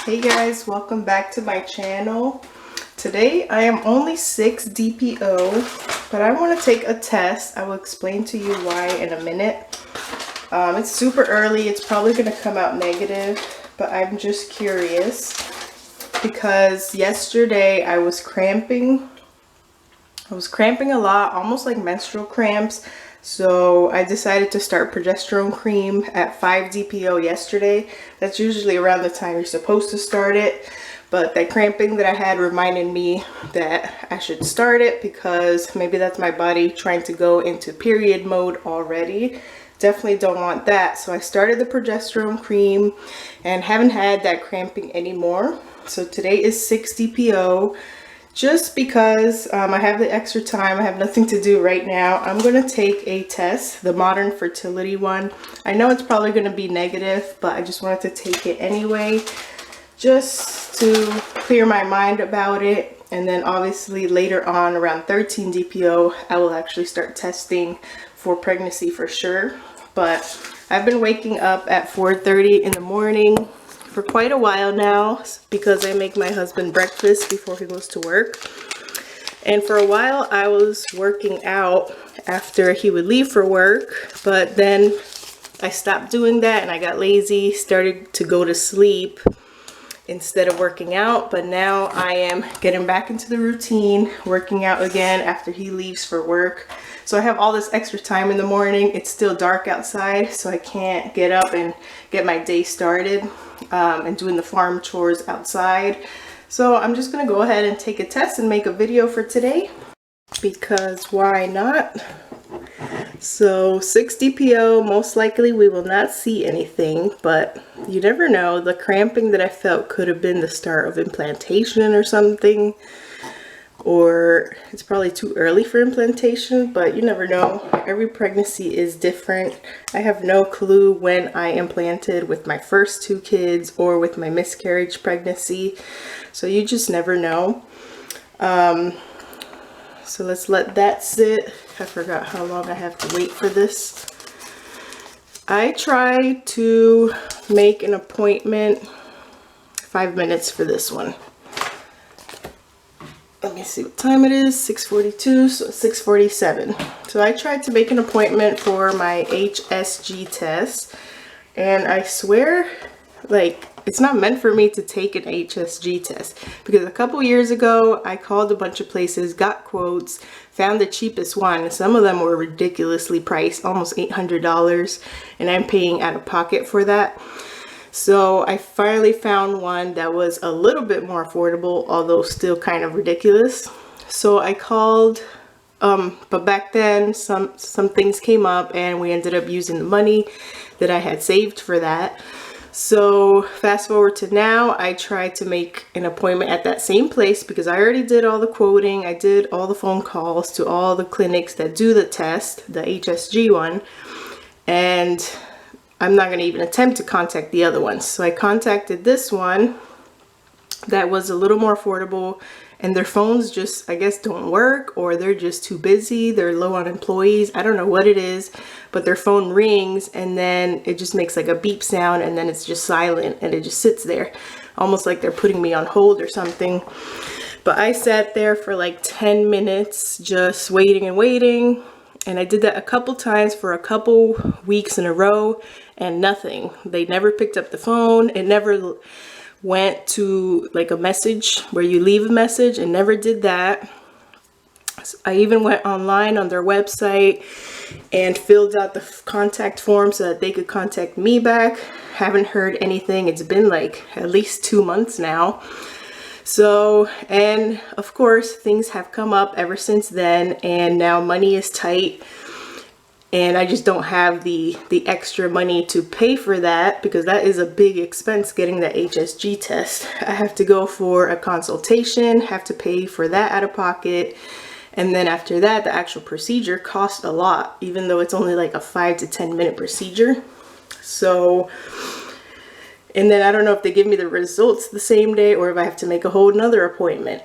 Hey guys, welcome back to my channel. Today I am only 6 DPO, but I want to take a test. I will explain to you why in a minute. It's super early, it's probably going to come out negative, but I'm just curious because yesterday I was cramping. A lot, almost like menstrual cramps. So I decided to start progesterone cream at 5 DPO yesterday. That's usually around the time you're supposed to start it. But that cramping that I had reminded me that I should start it because maybe that's my body trying to go into period mode already. Definitely don't want that. So I started the progesterone cream and haven't had that cramping anymore. So today is 6 DPO. Just because I have the extra time, I have nothing to do right now, I'm going to take a test, the modern fertility one. I know it's probably going to be negative, but I just wanted to take it anyway, just to clear my mind about it. And then obviously later on, around 13 DPO, I will actually start testing for pregnancy for sure. But I've been waking up at 4:30 in the morning for quite a while now because I make my husband breakfast before he goes to work. And for a while I was working out after he would leave for work, but then I stopped doing that and I got lazy, started to go to sleep instead of working out. But now I am getting back into the routine, working out again after he leaves for work. So I have all this extra time in the morning. It's still dark outside, so I can't get up and get my day started and doing the farm chores outside. So I'm just gonna go ahead and take a test and make a video for today because why not? So 6 DPO, most likely we will not see anything, but you never know. The cramping that I felt could have been the start of implantation or something. Or it's probably too early for implantation, but you never know. Every pregnancy is different. I have no clue when I implanted with my first 2 kids or with my miscarriage pregnancy. So you just never know. So let's let that sit. I forgot how long I have to wait for this. I try to make an appointment 5 minutes for this one. Let me see what time it is, 6:42, so 6:47. So I tried to make an appointment for my HSG test, and I swear, like, it's not meant for me to take an HSG test because a couple years ago I called a bunch of places, got quotes, found the cheapest one. Some of them were ridiculously priced, almost $800, and I'm paying out of pocket for that. So I finally found one that was a little bit more affordable, although still kind of ridiculous. So I called, but back then some things came up and we ended up using the money that I had saved for that. So fast forward to now, I tried to make an appointment at that same place because I already did all the quoting. I did all the phone calls to all the clinics that do the test, the HSG one, and I'm not going to even attempt to contact the other ones. So I contacted this one that was a little more affordable, and their phones just, I guess, don't work, or they're just too busy. They're low on employees. I don't know what it is, but their phone rings and then it just makes like a beep sound and then it's just silent and it just sits there, almost like they're putting me on hold or something. But I sat there for like 10 minutes just waiting and waiting. And I did that a couple times for a couple weeks in a row and nothing. They never picked up the phone. It never went to like a message where you leave a message. It never did that. So I even went online on their website and filled out the contact form so that they could contact me back. Haven't heard anything. It's been like at least 2 months now. So, and of course things have come up ever since then, and now money is tight and I just don't have the extra money to pay for that because that is a big expense, getting the HSG test. I have to go for a consultation, have to pay for that out of pocket, and then after that the actual procedure costs a lot, even though it's only like a 5 to 10 minute procedure. So, and then I don't know if they give me the results the same day or if I have to make a whole nother appointment.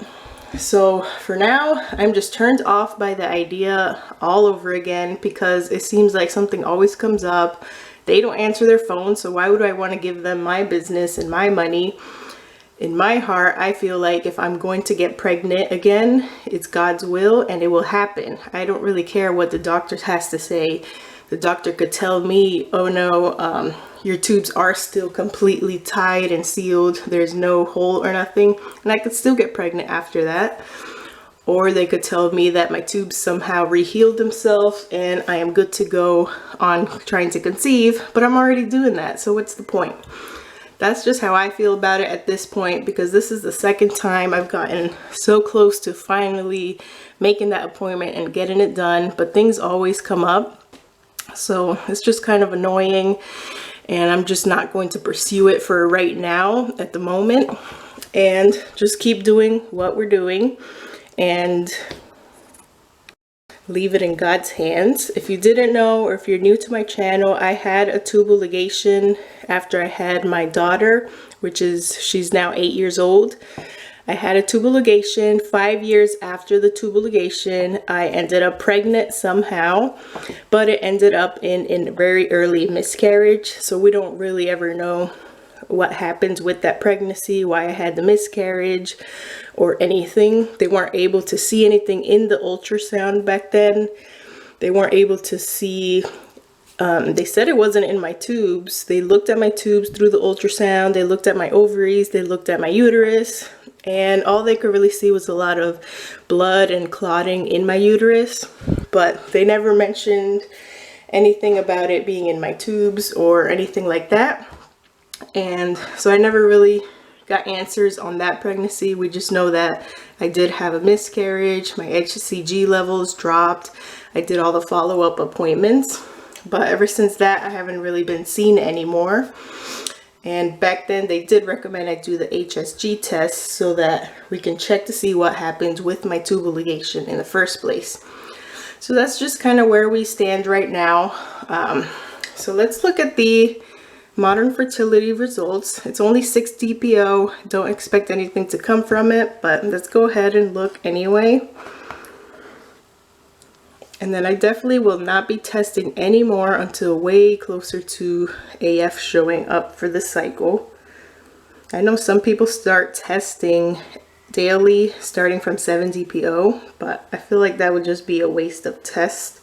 So for now, I'm just turned off by the idea all over again because it seems like something always comes up. They don't answer their phone, so why would I want to give them my business and my money? in my heart, I feel like if I'm going to get pregnant again, it's God's will and it will happen. I don't really care what the doctor has to say. The doctor could tell me, oh no, your tubes are still completely tied and sealed. There's no hole or nothing. And I could still get pregnant after that. Or they could tell me that my tubes somehow rehealed themselves and I am good to go on trying to conceive. But I'm already doing that. So what's the point? That's just how I feel about it at this point, because this is the second time I've gotten so close to finally making that appointment and getting it done, but things always come up. So it's just kind of annoying, and I'm just not going to pursue it for right now at the moment, and just keep doing what we're doing and leave it in God's hands. If you didn't know, or if you're new to my channel, I had a tubal ligation after I had my daughter, she's now 8 years old. I had a tubal ligation. 5 years after the tubal ligation, I ended up pregnant somehow, but it ended up in a very early miscarriage. So we don't really ever know what happens with that pregnancy, why I had the miscarriage or anything. They weren't able to see anything in the ultrasound back then. They weren't able to see, they said it wasn't in my tubes. They looked at my tubes through the ultrasound, they looked at my ovaries, they looked at my uterus, and all they could really see was a lot of blood and clotting in my uterus, but they never mentioned anything about it being in my tubes or anything like that. And so I never really got answers on that pregnancy. We just know that I did have a miscarriage, my HCG levels dropped, I did all the follow-up appointments, but ever since that I haven't really been seen anymore. And back then they did recommend I do the HSG test so that we can check to see what happens with my tubal ligation in the first place. So that's just kind of where we stand right now. So let's look at the modern fertility results. It's only 6 DPO. Don't expect anything to come from it, but let's go ahead and look anyway. And then I definitely will not be testing anymore until way closer to AF showing up for the cycle. I know some people start testing daily starting from 7 DPO, but I feel like that would just be a waste of tests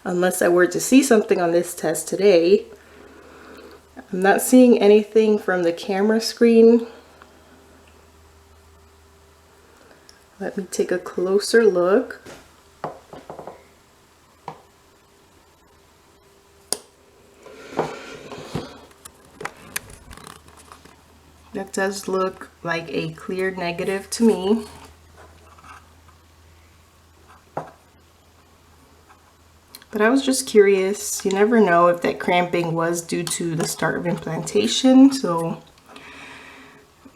unless I were to see something on this test today. I'm not seeing anything from the camera screen. Let me take a closer look. That does look like a clear negative to me. But I was just curious. You never know if that cramping was due to the start of implantation. So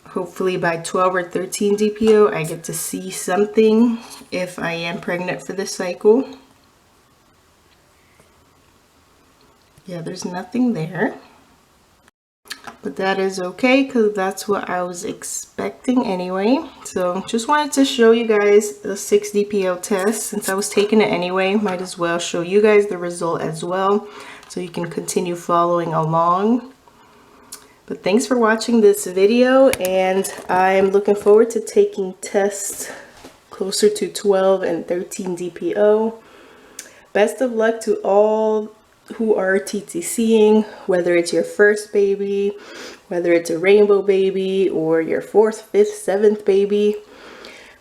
hopefully by 12 or 13 DPO, I get to see something if I am pregnant for this cycle. Yeah, there's nothing there. But that is okay because that's what I was expecting anyway. So just wanted to show you guys the 6 DPO test. Since I was taking it anyway, might as well show you guys the result as well so you can continue following along. But thanks for watching this video, and I'm looking forward to taking tests closer to 12 and 13 DPO. Best of luck to all who are TTCing, whether it's your first baby, whether it's a rainbow baby, or your 4th, 5th, 7th baby,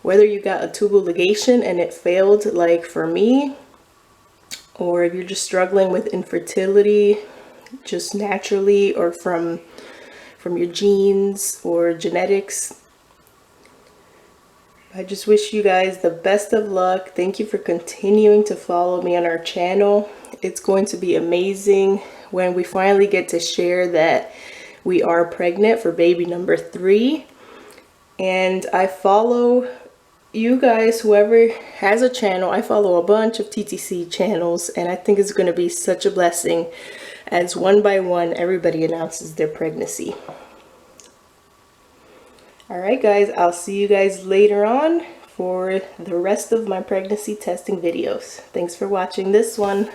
whether you got a tubal ligation and it failed like for me, or if you're just struggling with infertility just naturally or from your genes or genetics. I just wish you guys the best of luck. Thank you for continuing to follow me on our channel. It's going to be amazing when we finally get to share that we are pregnant for baby number 3. And I follow you guys, whoever has a channel. I follow a bunch of TTC channels, and I think it's going to be such a blessing as one by one everybody announces their pregnancy. Alright guys, I'll see you guys later on for the rest of my pregnancy testing videos. Thanks for watching this one.